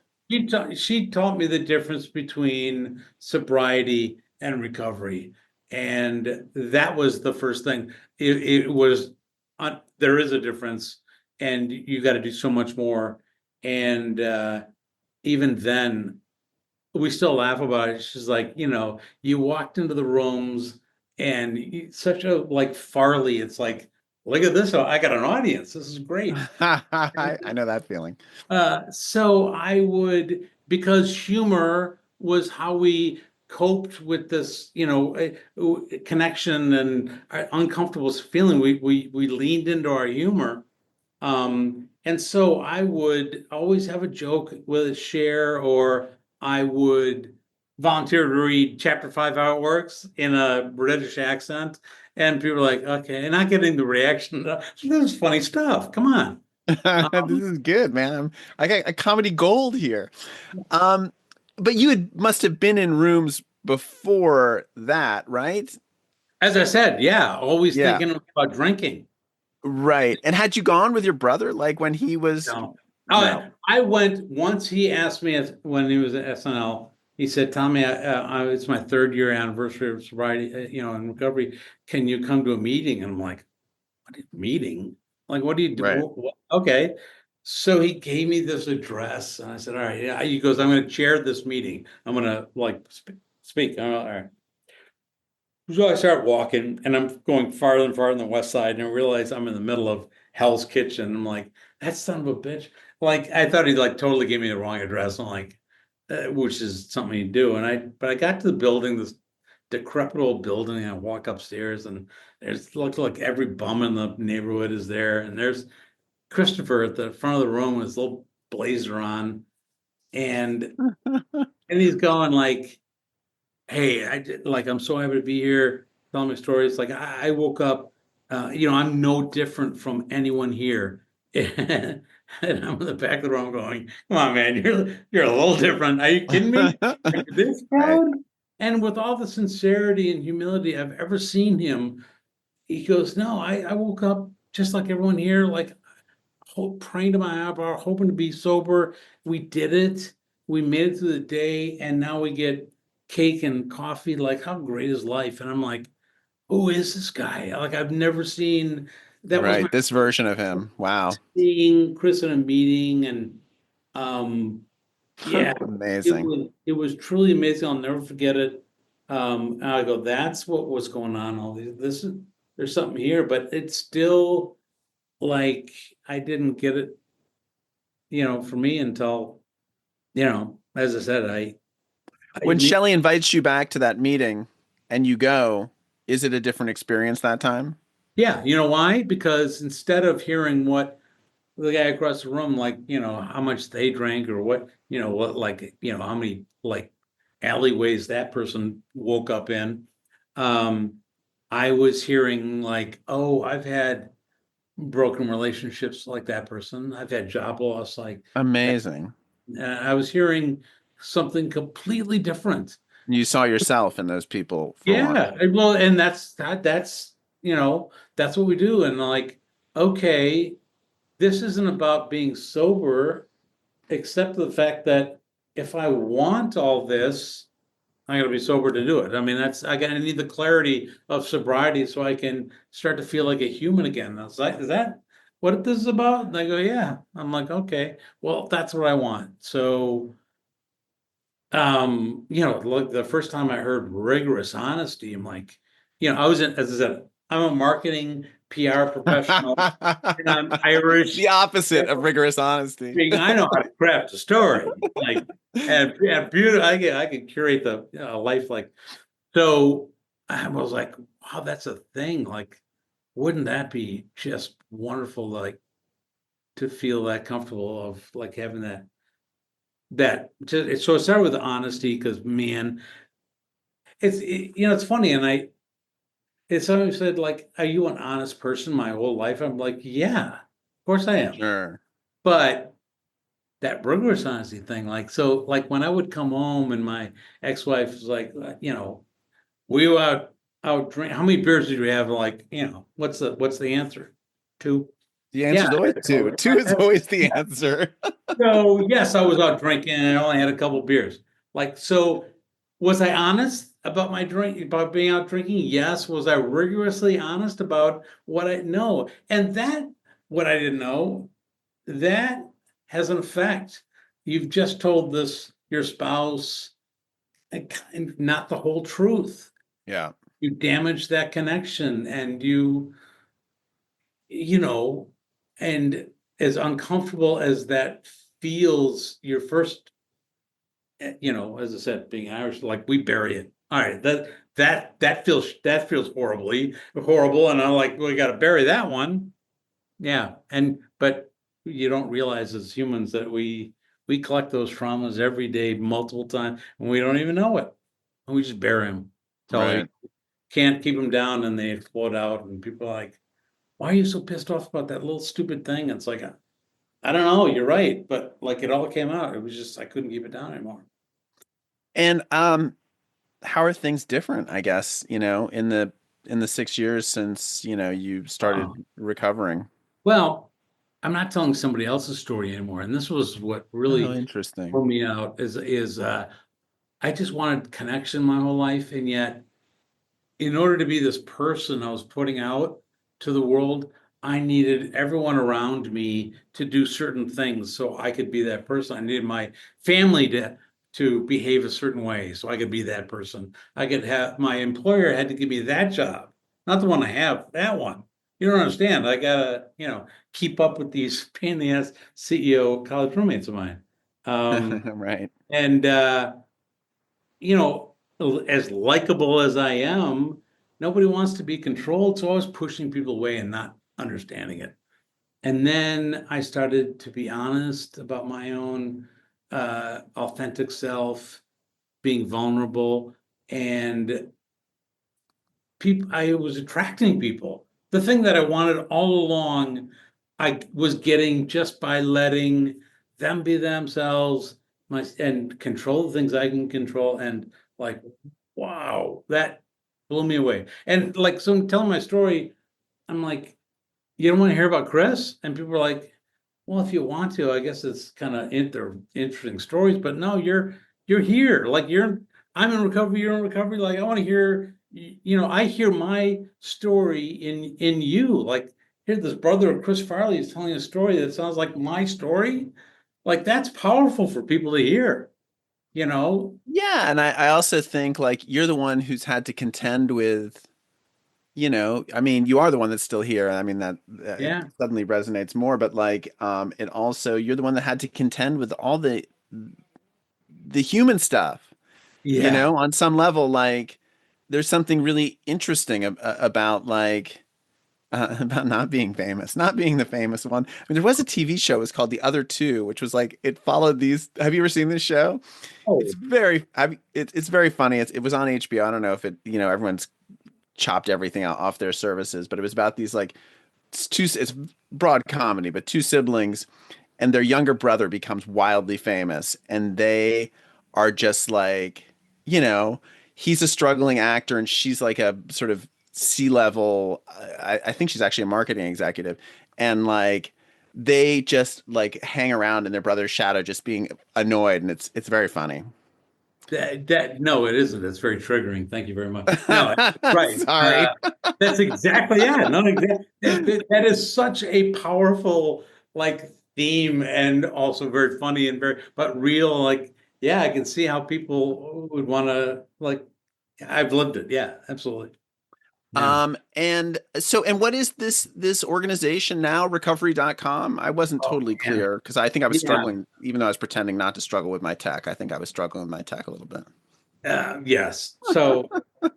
she taught me the difference between sobriety and recovery. And that was the first thing. It was, there is a difference, and you got to do so much more. And even then, we still laugh about it. She's like, you walked into the rooms and such a like Farley. It's like, look at this. I got an audience. This is great. I know that feeling. So I would, because humor was how we coped with this, connection and uncomfortable feeling. We leaned into our humor. And so I would always have a joke with a share, or I would volunteer to read chapter 5 how it works in a British accent. And people are like, okay, and not getting the reaction. This is funny stuff. Come on. This is good, man. I got a comedy gold here. Um, but must have been in rooms before that, right? As I said, yeah, always Yeah, thinking about drinking. right. And had you gone with your brother, like when he was? No. No. I went once. He asked me when he was at SNL. He said, "Tommy, it's my third year anniversary of sobriety, in recovery. Can you come to a meeting?" And I'm like, "What meeting? Like, what do you do?" Right. Okay. So he gave me this address, and I said, "All right." Yeah. He goes, "I'm going to chair this meeting. I'm going to like speak." All right. So I start walking, and I'm going farther and farther on the west side, and I realize I'm in the middle of Hell's Kitchen. I'm like, "That son of a bitch!" Like I thought he'd like totally gave me the wrong address. I'm like, which is something you do. But I got to the building, this decrepit old building, and I walk upstairs, and there's looks like every bum in the neighborhood is there, and there's Christopher at the front of the room with his little blazer on, and he's going like, "Hey, like I'm so happy to be here, telling my story." It's like I woke up, I'm no different from anyone here, and I'm in the back of the room going, "Come on, man, you're a little different. Are you kidding me?" Like this Right. crowd, and with all the sincerity and humility I've ever seen him, he goes, "No, I woke up just like everyone here, like praying to my eyebrow, hoping to be sober. We did it. We made it through the day, and now we get cake and coffee. Like, how great is life?" And I'm like, "Who is this guy? Like, I've never seen." That was my Right. This version of him. Wow. seeing Chris in a meeting, and um, yeah, Amazing. it was truly amazing. I'll never forget it. And I go, "That's what was going on. All these, this is there's something here, but it's still like I didn't get it, for me until." As I said, I When need, Shelley invites you back to that meeting and you go, is it a different experience that time? yeah, you know why? Because instead of hearing what the guy across the room, like, how much they drank or like, how many like alleyways that person woke up in, um, I was hearing like, "Oh, I've had broken relationships like that person. I've had job loss like that." Amazing. I was hearing something completely different. You saw yourself in those people for one. Yeah, well, and that's what we do. And like, okay, this isn't about being sober, except the fact that if I want all this, I gotta be sober to do it. I mean, I need the clarity of sobriety so I can start to feel like a human again. I was like, "Is that what this is about?" And they go, "Yeah." I'm like, "Okay, well, that's what I want." So like the first time I heard rigorous honesty, I'm like, as I said, I'm a marketing PR professional, and I'm The Irish. opposite of rigorous honesty. I know how to craft a story, like, and beautiful. I can curate the life like so. I was like, wow, that's a thing. Like, wouldn't that be just wonderful? Like to feel that comfortable of like having so it started with honesty because man, it's funny, and it's somebody said like, "Are you an honest person?" My whole life, I'm like, "Yeah, of course I am." Sure. But that rigorous honesty thing, like, so like when I would come home and my ex-wife was like, "We were out drink. How many beers did we have?" Like, what's the answer? Two. The Yeah. answer is always two. Two is always the answer. So yes, I was out drinking and I only had a couple beers. Like, so was I honest about my drink, about being out drinking? Yes. Was I rigorously honest about what I know? And that, what I didn't know, that has an effect. You've just told your spouse, and not the whole truth. Yeah. You damage that connection, and you know, and as uncomfortable as that feels, your first, as I said, being Irish, like we bury it. All right, that feels horrible, and I'm like, we got to bury that one. Yeah, but you don't realize as humans that we collect those traumas every day, multiple times, and we don't even know it, and we just bury them till we Right. can't keep them down, and they explode out, and people are like, "Why are you so pissed off about that little stupid thing?" And it's like, I don't know, you're right, but like it all came out. It was just I couldn't keep it down anymore. And how are things different, I guess, in the 6 years since, you Wow. started recovering? Well, I'm not telling somebody else's story anymore, and this was what Oh, really interesting. pulled me out is I just wanted connection my whole life, and yet in order to be this person I was putting out to the world, I needed everyone around me to do certain things so I could be that person. I needed my family to behave a certain way so I could be that person. I could have my employer had to give me that job, not the one I have, that one. You don't understand. I gotta, keep up with these pain in the ass CEO college roommates of mine. Right. And you know, as likable as I am, nobody wants to be controlled. So I was pushing people away and not understanding it. And then I started to be honest about my own authentic self, being vulnerable, and people. I was attracting people. The thing that I wanted all along, I was getting just by letting them be themselves, and control the things I can control, and like, wow, that blew me away. And like, so I'm telling my story, I'm like, you don't want to hear about Chris? And people are like, well, if you want to, I guess it's kind of they're interesting stories, but no, you're here. Like I'm in recovery, you're in recovery. Like I want to hear, I hear my story in you. Like here, this brother of Chris Farley is telling a story that sounds like my story. Like that's powerful for people to hear, you know? Yeah, and I also think like you're the one who's had to contend with, I mean, you are the one that's still here. I mean that it Yeah. suddenly resonates more, but like it also you're the one that had to contend with all the human stuff. Yeah. On some level, like there's something really interesting about like about not being famous, not being the famous one. I mean, there was a TV show, it was called The Other Two, which was like it followed these. Have you ever seen this show? Oh, It's very funny. It was on HBO. I don't know if everyone's chopped everything out off their services, but it was about these like it's broad comedy, but two siblings and their younger brother becomes wildly famous, and they are just like, you know, he's a struggling actor and she's like a sort of C-level. I think she's actually a marketing executive, and like they just like hang around in their brother's shadow, just being annoyed, and it's very funny. that no, it isn't. It's very triggering. Thank you very much. No, right. Sorry. That's exactly yeah. No, exactly. That is such a powerful like theme, and also very funny and very but real. Like yeah, I can see how people would want to like. I've lived it. Yeah, absolutely. Yeah. And what is this organization now, recovery.com? I wasn't Oh totally man. clear because I think I was Yeah. struggling, even though I was pretending not to struggle with my tech. I think I was struggling with my tech a little bit. Yes. So,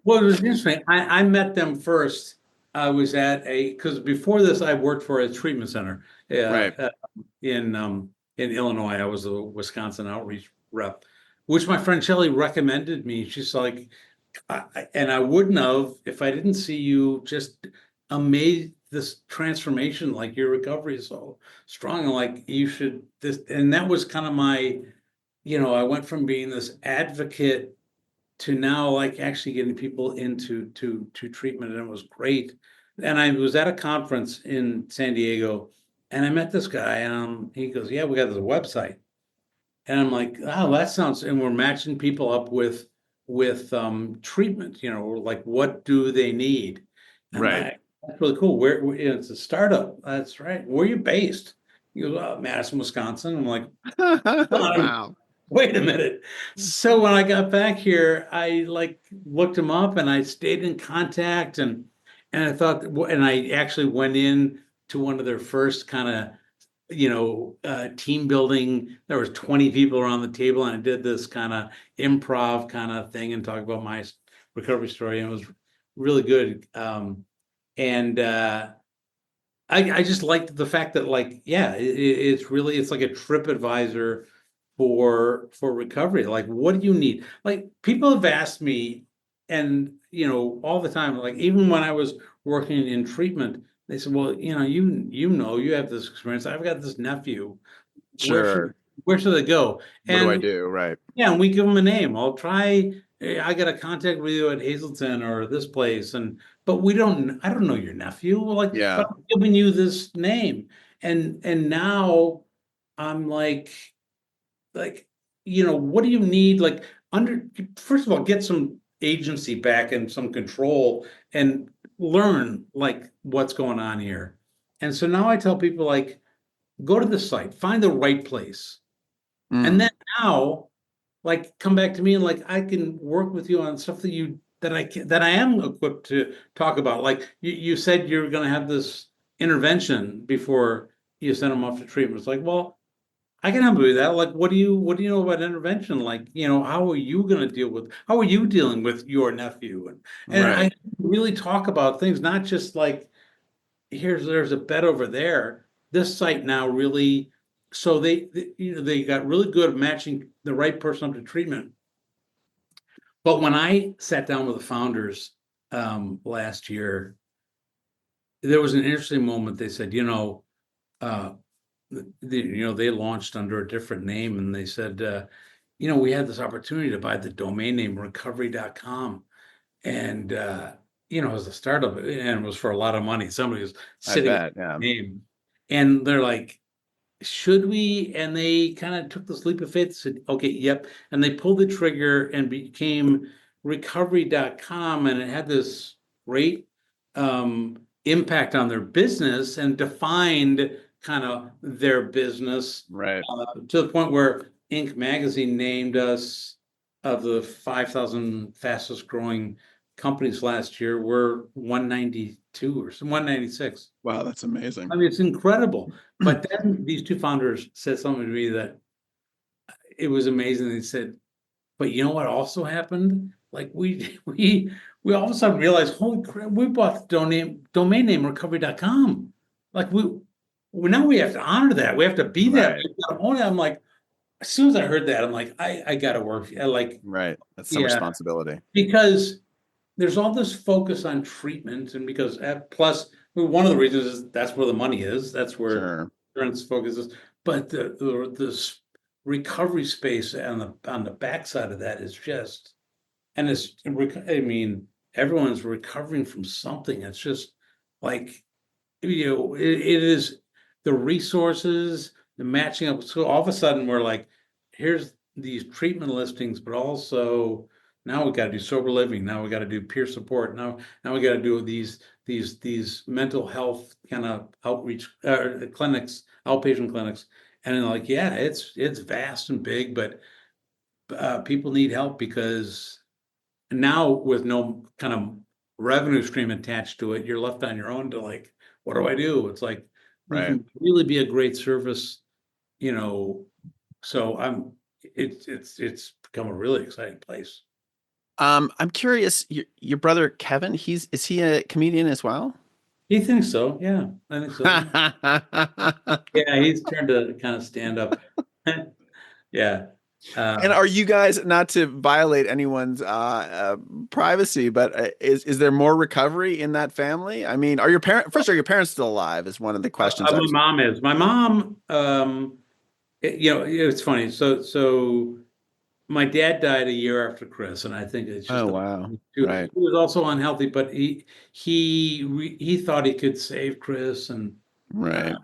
well, it was interesting. I met them first. I was at because before this, I worked for a treatment center Right. in Illinois. I was a Wisconsin outreach rep, which my friend Shelley recommended me. She's like, and I wouldn't have if I didn't see you just amazed this transformation, like your recovery is so strong. And like you should this, and that was kind of my, I went from being this advocate to now like actually getting people into to treatment, and it was great. And I was at a conference in San Diego, and I met this guy, and he goes, "Yeah, we got this website," and I'm like, "Oh, that sounds." And we're matching people up with treatment. Like what do they need? I'm Right. like, "That's really cool." It's a startup. That's right. Where are you based? He goes, Madison, Wisconsin. I'm like, Wow. wait a minute. So when I got back here, I like looked him up and I stayed in contact, and I thought and I actually went in to one of their first kind of team building. There was 20 people around the table, and I did this kind of improv kind of thing and talk about my recovery story, and it was really good. And I just liked the fact that like yeah, it's like a trip advisor for recovery. Like what do you need? Like people have asked me, and all the time, like even when I was working in treatment, they said, well, you have this experience. I've got this nephew. Where should Sure. where should they go? What do I And do? Right. yeah, and we give them a name. I'll try. I got a contact with you at Hazleton or this place, but I don't know your nephew. Well, like, Yeah. but I'm giving you this name, and now I'm like, what do you need? Like, first of all, get some agency back and some control, and learn like what's going on here. And so now I tell people like, go to the site, find the right place. And Mm, then now, like, come back to me and like, I can work with you on stuff that I am equipped to talk about. Like you said, you're going to have this intervention before you send them off to treatment. It's like, well, I can help you with that. Like, what do you know about intervention? Like, how are you dealing with your nephew? And right. I really talk about things, not just like, there's a bed over there. This site now really, so they got really good at matching the right person up to treatment. But when I sat down with the founders last year, there was an interesting moment. They said, uh, they launched under a different name, and they said, we had this opportunity to buy the domain name recovery.com. And, it was a startup and it was for a lot of money. Somebody was I sitting on bet. Yeah. the name and they're like, should we? And they kind of took this leap of faith, said, okay, yep. And they pulled the trigger and became recovery.com. And it had this great impact on their business and defined kind of their business Right. to the point where Inc. magazine named us of the 5,000 fastest growing companies last year. We're 192 or 196. Wow, that's I amazing. mean, it's incredible. But then these two founders said something to me that it was amazing. They said, but you know what also happened? Like we all of a sudden realized, holy crap, we bought the domain name recovery.com. Like now we have to honor that. We have to be that. Right. We gotta own it. I'm like, as soon as I heard that, I'm like, I gotta work. Like, Right. That's some yeah, responsibility. because there's all this focus on treatment, and because plus one of the reasons is that's where the money is. That's where Sure. insurance focuses. But this recovery space on the backside of that is just, and I mean, everyone's recovering from something. It's just like, it is the resources, the matching up. So all of a sudden we're like, here's these treatment listings, but also now we got to do sober living. Now we got to do peer support. Now we got to do these mental health kind of outreach clinics, outpatient clinics. And then like, yeah, it's vast and big, but people need help because now with no kind of revenue stream attached to it, you're left on your own to like, what do I do? It's like we Right. can really be a great service, you know. So it's become a really exciting place. I'm curious, your brother Kevin, is he a comedian as well? He thinks so, yeah, I think so. Yeah, he's turned to kind of stand up. Yeah. And Uh, are you guys, not to violate anyone's privacy, but is there more recovery in that family? I mean, are your parents still alive? Is one of the questions I my was. mom is. My mom, it's funny. So my dad died a year after Chris, and I think it's just Oh, wow. he Right. was also unhealthy, but he thought he could save Chris, uh, Right.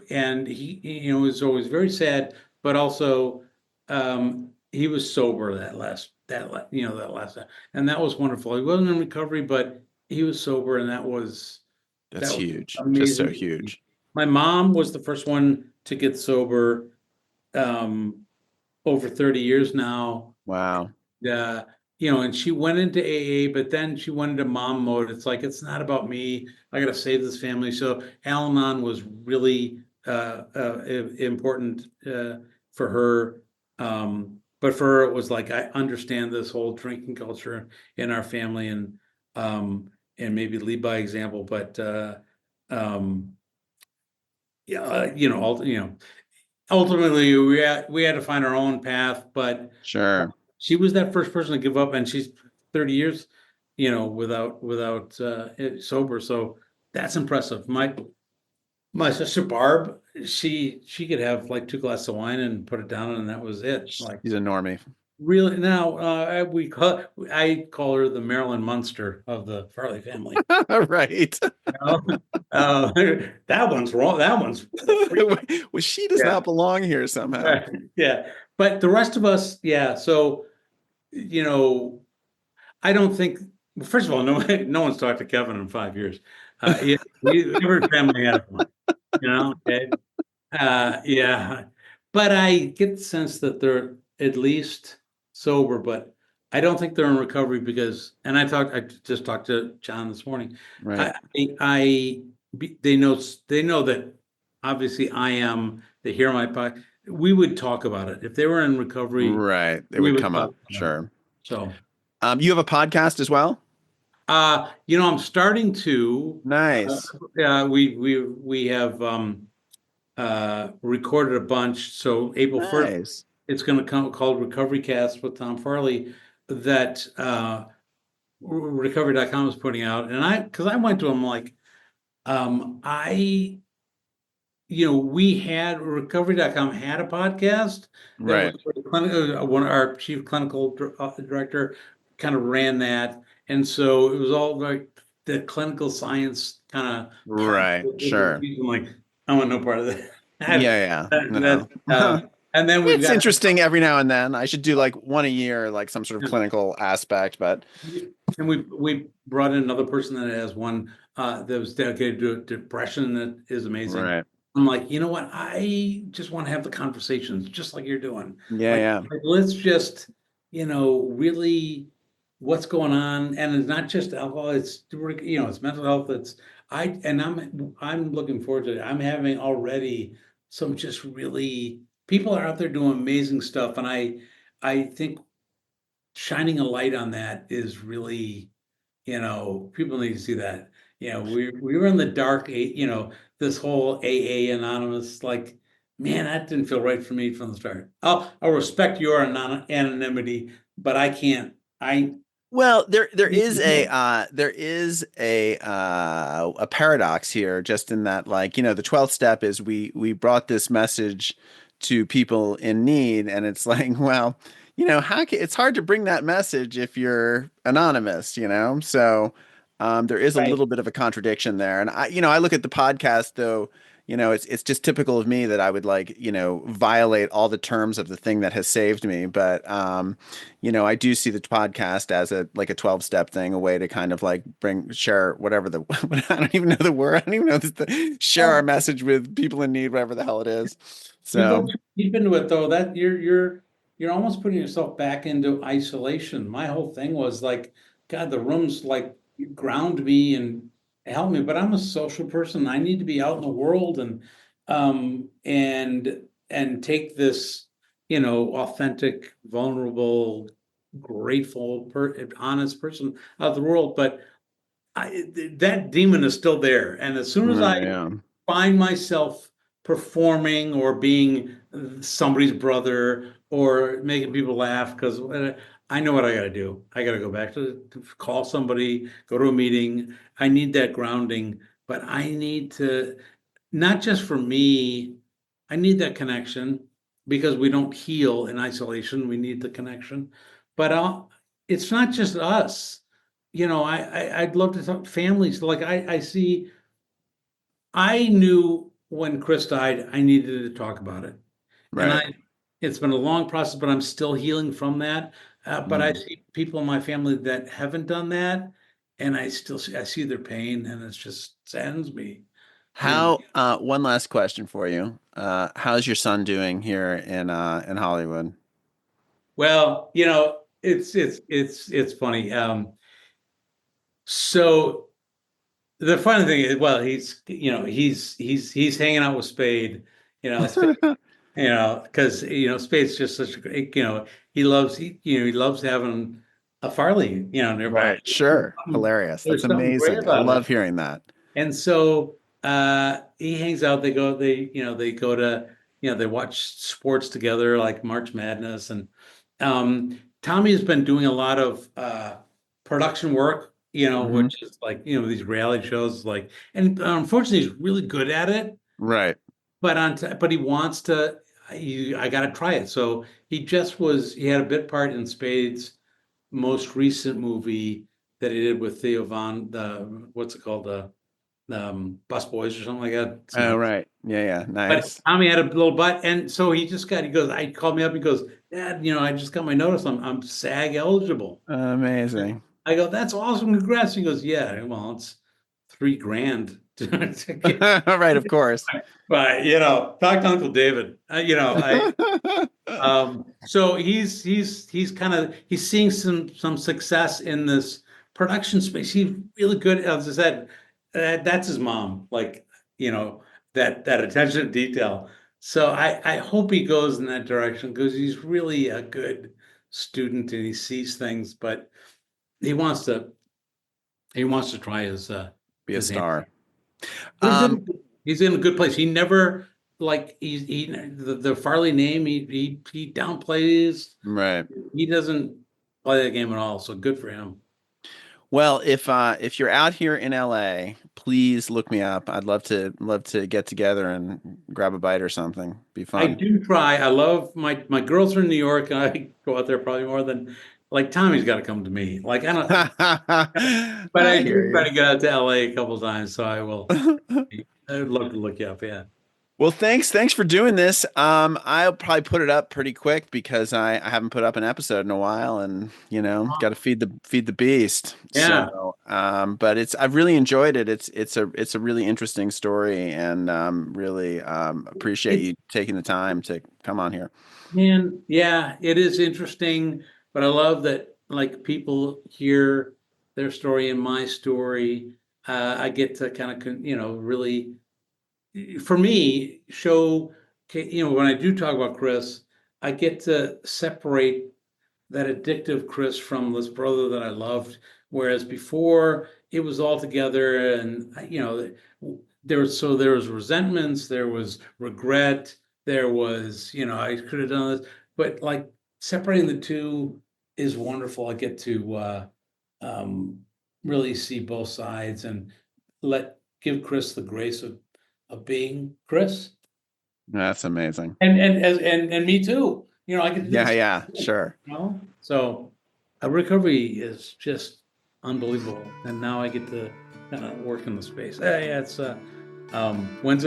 and he was always very sad, but also he was sober that last time, and that was wonderful. He wasn't in recovery, but he was sober, and That's that was huge. Just so amazing. huge. My mom was the first one to get sober. Um, Over 30 years now. Wow. Uh, and she went into AA, but then she went into mom mode. It's like, it's not about me. I got to save this family. So Al-Anon was really important for her. But for her, it was like, I understand this whole drinking culture in our family and maybe lead by example. But um, yeah, ultimately we had to find our own path, but Sure. she was that first person to give up, and she's 30 years, without sober. So that's impressive. My sister Barb, she could have like two glasses of wine and put it down, and that was it. Like, He's a normie. really now, I call her the Marilyn Munster of the Farley family. Right. You know? Uh, that one's wrong. That one's the freak. Well, she does Yeah. not belong here somehow. Yeah. But the rest of us, yeah. So, I don't think First of all, no one's talked to Kevin in 5 years. Every family has one, okay? Yeah, but I get the sense that they're at least sober, but I don't think they're in recovery because, and I just talked to John this morning. Right. I, I, they know that obviously I am, they hear my podcast. We would talk about it. If they were in recovery, Right. It we would would come talk up. about it. Sure. So, You have a podcast as well? I'm starting to, Nice. we have, recorded a bunch. So April 1st, Nice. it's going to come called Recovery Cast with Tom Farley that recovery.com is putting out. And because I went to him like, I, we had recovery.com had a podcast that was Right. one of our chief clinical director kind of ran that. And so it was all like the clinical science kind of part. Right. Sure. I'm like, I want no part of that. Yeah, yeah. That's, No. and then we've It's got, interesting every now and then. I should do like one a year, like some sort of clinical aspect, but and we brought in another person that has one that was dedicated to depression that is amazing. right. I'm like, you know what? I just want to have the conversations just like you're doing. Yeah, Like, yeah. let's just, really what's going on. And it's not just alcohol, it's mental health. I'm looking forward to it. I'm having already some just really people are out there doing amazing stuff. And I think shining a light on that is really, people need to see that. We were in the dark, this whole AA anonymous, like, man, that didn't feel right for me from the start. I'll respect your anonymity, but I can't. I Well, there is a paradox here, just in that, like, the 12th step is we brought this message to people in need, and it's like, well, it's hard to bring that message if you're anonymous. So there is a Right. little bit of a contradiction there, and I look at the podcast though. It's just typical of me that I would, like, violate all the terms of the thing that has saved me. But I do see the podcast as a 12 step thing, a way to kind of like share whatever I don't even know the word. I don't even know share our message with people in need, whatever the hell it is. You go So too deep into it though, that you're almost putting yourself back into isolation. My whole thing was like, God, the rooms like ground me and help me, but I'm a social person. I need to be out in the world and take this, authentic, vulnerable, grateful, honest person out of the world. But that demon is still there. And as soon as I right, yeah. find myself performing or being somebody's brother or making people laugh because I know what I got to do. I got to go back to call somebody, go to a meeting. I need that grounding, but I need to, not just for me, I need that connection because we don't heal in isolation. We need the connection, but it's not just us. I'd love to talk families. Like I knew when Chris died, I needed to talk about it. And Right. it's been a long process, but I'm still healing from that. But I Mm. see people in my family that haven't done that, and I see their pain, and it just saddens me. You know, One last question for you. How's your son doing here in Hollywood? well, it's funny. So the funny thing is, well, he's hanging out with Spade. Spade, because Spade's just such a great, he loves having a Farley, nearby. Right. Sure. Hilarious. That's There's something great amazing. I about it. love hearing that. And so he hangs out. They go to, they watch sports together, like March Madness. And Tommy has been doing a lot of production work, Hmm. which is like, these reality shows, like, and unfortunately, he's really good at it. Right. But but he wants to. I got to try it. So he had a bit part in Spade's most recent movie that he did with Theo Von, what's it called, the Bus Boys or something like that. It's Oh, not. right. Yeah, yeah. But Nice. Tommy had a little butt, and so he goes. I called me up. He goes, Dad, I just got my notice. I'm SAG eligible. Amazing. I go, that's awesome. Congrats. He goes, yeah, well, it's $3,000 to get. Right, of course. But, talk to Uncle David. So he's seeing some success in this production space. He's really good. As I said, that's his mom. Like, that attention to detail. So I hope he goes in that direction because he's really a good student and he sees things, but he wants to try Be a his hand. star. But he's in a good place. He never like the Farley name. He downplays. Right. He doesn't play that game at all. So good for him. Well, if you're out here in LA, please look me up. I'd love to get together and grab a bite or something. Be I fun. do try. I love my girls are in New York, and I go out there probably more than like Tommy's got to come to me. Like I don't, but I hear do try you. to get out to LA a couple of times. So I will. I would love to look you up. Yeah. Well, thanks for doing this. I'll probably put it up pretty quick because I haven't put up an episode in a while, and got to feed the beast. Yeah. So, but I've really enjoyed it. It's a really interesting story, and really appreciate you taking the time to come on here. Man, yeah, it is interesting, but I love that like people hear their story and my story. I get to kind of, really, for me, show, when I do talk about Chris, I get to separate that addictive Chris from this brother that I loved. Whereas before it was all together and, there was resentments, there was regret, there was, I could have done this, but like separating the two is wonderful. I get to really see both sides and give Chris the grace of being Chris. That's amazing. And me too. I get to do Yeah, this, yeah, sure. So recovery is just unbelievable. And now I get to kind of work in the space. Hey, it's when's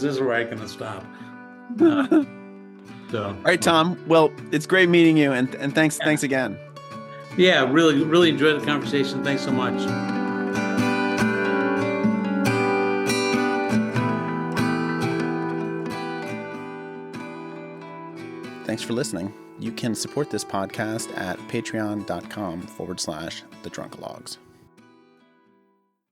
this right gonna stop? All right, Tom. Well, it's great meeting you, and thanks again. Yeah, really, really enjoyed the conversation. Thanks so much. Thanks for listening. You can support this podcast at patreon.com/thedrunkalogs.